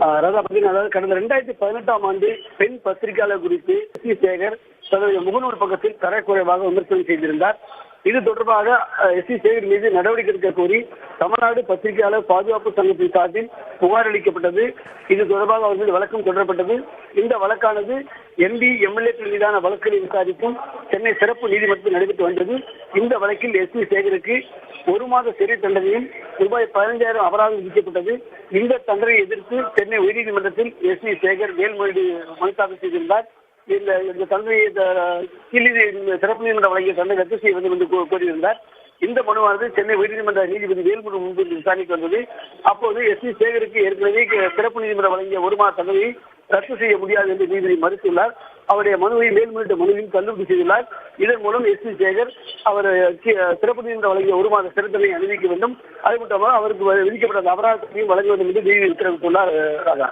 ராதா பார்த்தீங்கன்னா, அதாவது கடந்த 2018ஆம் ஆண்டு பெண் பத்திரிகையாளர் குறித்து எஸ்.வி. சேகர் தன்னுடைய முகநூல் பக்கத்தில் தரக்குறைவாக விமர்சனம் செய்திருந்தார். இது தொடர்பாக எஸ்.வி. சேகர் மீது நடவடிக்கை எடுக்க கோரி தமிழ்நாடு பத்திரிகையாளர் பாதுகாப்பு சங்கத்தின் சார்பில் புகார் அளிக்கப்பட்டது. இது தொடர்பாக அவர் மீது வழக்கம் தொடரப்பட்டது. இந்த வழக்கானது எம்பி, எம்எல்ஏக்கள் மீதான வழக்குகளை விசாரிக்கும் சென்னை சிறப்பு நீதிமன்றத்தில் நடைபெற்று வந்தது. இந்த வழக்கில் எஸ்.வி. சேகருக்கு 1 மாத சிறை தண்டனையும் ரூபாய் 15,000 அபராதம் விதிக்கப்பட்டது. இந்த தண்டனையை எதிர்த்து சென்னை உயர்நீதிமன்றத்தில் எஸ்.வி. சேகர் மேல்முறையீடு மனு தாக்கல் செய்திருந்தார். இந்த தண்டனையை சிறப்பு நீதிமன்றம் வழங்கிய தண்டனை ரத்து செய்ய வேண்டும் என்று கோரியிருந்தார். இந்த மனுவானது சென்னை உயர்நீதிமன்ற நீதிபதி வேல்முருகன் முன்பு விசாரணைக்கு வந்தது. அப்போது எஸ்.வி. சேகருக்கு ஏற்கனவே சிறப்பு நீதிமன்றம் வழங்கிய 1 மாத தண்டனையை ரத்து செய்ய முடியாது என்று நீதிபதி மறுத்துள்ளார். அவருடைய மனுவை மேல்முறையீட்டு மனுவையும் தள்ளுபடி செய்துள்ளார். இதன் மூலம் எஸ்.வி. சேகர் அவர் சிறப்பு நீதிமன்றம் வழங்கிய 1 மாத சிறை தண்டனை அனுமதிக்க வேண்டும். அது மட்டுமல்ல அவருக்கு விதிக்கப்பட்ட அபராதத்தையும் வழங்க வேண்டும் என்று நீதிபதி உத்தரவிட்டுள்ளார். ராதா.